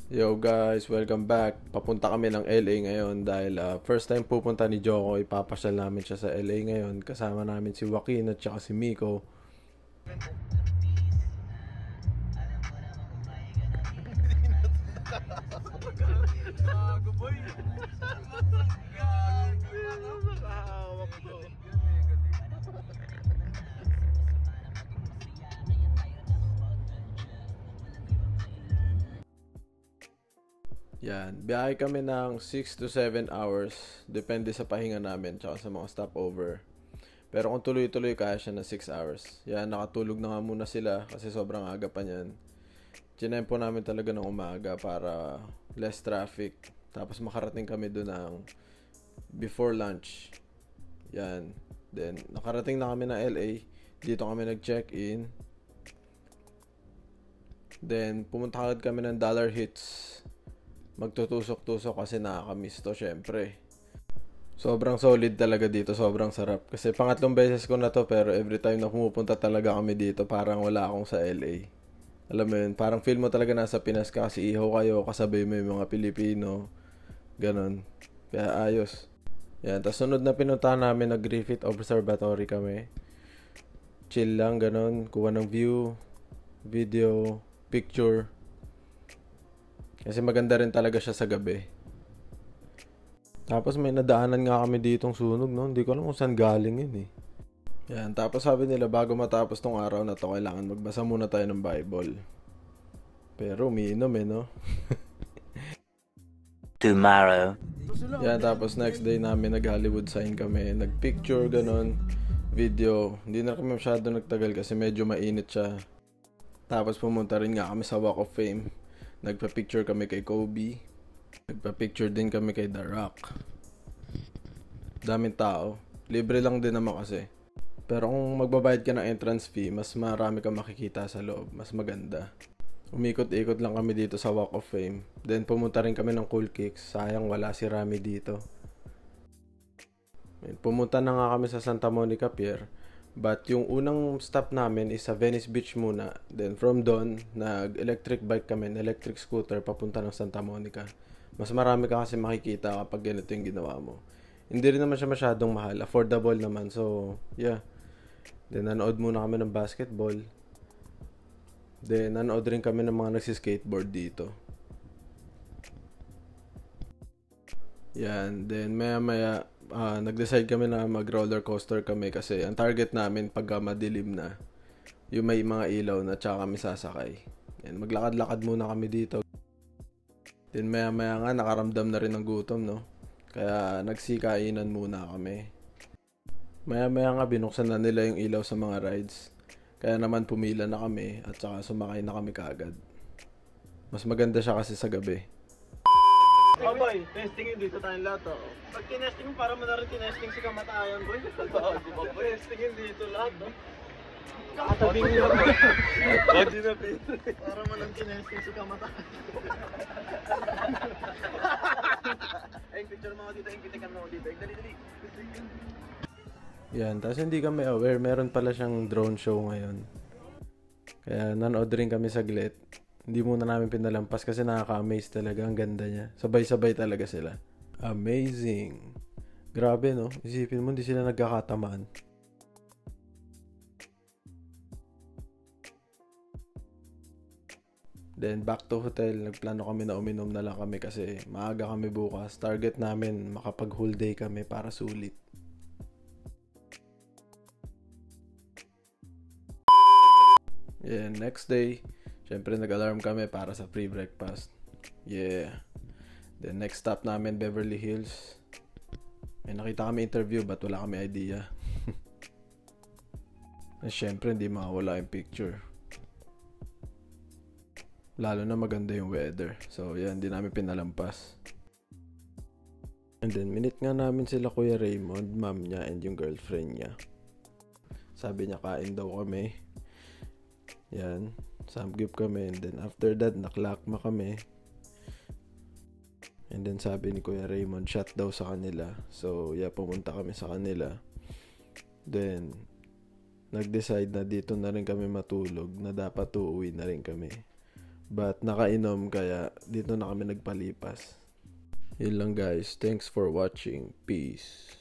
Yo guys, welcome back. Papunta kami ng LA ngayon dahil first time pupunta ni Joko. Ipapasyal namin siya sa LA ngayon. Kasama namin si Joaquin at saka si Miko. Yan, biyahe kami ng 6 to 7 hours. Depende sa pahinga namin tsaka sa mga stopover. Pero kung tuloy-tuloy kaya siya na 6 hours. Yan, nakatulog na nga muna sila kasi sobrang aga pa niyan. Tinempo namin talaga ng umaga para less traffic. Tapos makarating kami doon ng before lunch. Yan. Then, nakarating na kami ng LA. Dito kami nag-check-in. Then, pumunta agad kami ng Dollar Hits. Magtutusok-tusok kasi nakakamiss to syempre. Sobrang solid talaga dito, sobrang sarap. Kasi pangatlong beses ko na to pero every time na pumupunta talaga kami dito parang wala akong sa LA. Alam mo yun, parang feel mo talaga nasa Pinas ka kasi ihaw kayo, kasabay mo yung mga Pilipino. Ganon. Kaya ayos. Yan, tapos sunod na pinuntahan namin, nag-Griffith Observatory kami. Chill lang, ganon. Kuha ng view, video, picture. Kasi maganda rin talaga siya sa gabi. Tapos may nadaanan nga kami ditong sunog, no? Hindi ko alam kung saan galing yun eh. Yan, tapos sabi nila bago matapos tong araw na to, kailangan magbasa muna tayo ng Bible. Pero umiinom eh, no? Tomorrow. Yan, tapos next day namin nag-Hollywood sign kami. Nag-picture, ganon. Video. Hindi na kami masyado nagtagal kasi medyo mainit siya. Tapos pumunta rin nga kami sa Walk of Fame. Nagpa-picture kami kay Kobe. Nagpa-picture din kami kay The Rock. Daming tao. Libre lang din naman kasi. Pero kung magbabayad ka ng entrance fee, mas marami kang makikita sa loob. Mas maganda. Umikot-ikot lang kami dito sa Walk of Fame. Then pumunta rin kami ng Cool Kicks. Sayang wala si Rami dito. Pumunta na nga kami sa Santa Monica Pier. But yung unang stop namin is sa Venice Beach muna. Then from doon, nag-electric bike kami, electric scooter papunta ng Santa Monica. Mas marami ka kasi makikita kapag ganito yung ginawa mo. Hindi rin naman siya masyadong mahal. Affordable naman. So, yeah. Then nanood muna kami ng basketball. Then nanood rin kami ng mga nagsiskateboard dito. Yan. Then maya-maya, nag-decide kami na mag-roller coaster kami kasi ang target namin pagka madilim na, yung may mga ilaw na tsaka kami sasakay. Yan. Maglakad-lakad muna kami dito. Then maya-maya nga nakaramdam na rin ng gutom, no? Kaya nagsikainan muna kami. Maya-maya nga binuksan na nila yung ilaw sa mga rides. Kaya naman pumila na kami at saka sumakay na kami kaagad. Mas maganda siya kasi sa gabi. Oh boy, testingin dito tayong lahat oh. Pag tinesting mo, para mo na rin tinesting si kamatayan boy. Testingin dito lahat oh. Katabing mo boy. Body na pin. Para mo lang tinesting si kamatayan. Ay, picture mo ako dito, ingkitikan mo ako dito. Dali. Yan, tapos hindi kami aware, meron pala siyang drone show ngayon. Kaya nanood rin kami saglit. Hindi muna namin pinalampas kasi nakaka-amaze talaga. Ang ganda niya. Sabay-sabay talaga sila. Amazing. Grabe, no? Isipin mo, hindi sila nagkakatamaan. Then, back to hotel. Nagplano kami na uminom na lang kami kasi maaga kami bukas. Target namin, makapag-whole day kami para sulit. Yeah, next day, syempre nag-alarm kami para sa free breakfast. Yeah. Then next stop namin, Beverly Hills. May nakita kami interview but wala kami idea. And syempre hindi makawala yung picture. Lalo na maganda yung weather. So yan, hindi namin pinalampas. And then minute nga namin sila Kuya Raymond, mom niya and yung girlfriend niya. Sabi niya kain daw kami. Yan. Samgyup kami and then after that naklakma kami and then sabi ni Kuya Raymond shot daw sa kanila, so yeah, pumunta kami sa kanila. Then nag-decide na dito na rin kami matulog, na dapat uuwi na rin kami. But nakainom kaya dito na kami nagpalipas. Yun lang guys. Thanks for watching. Peace.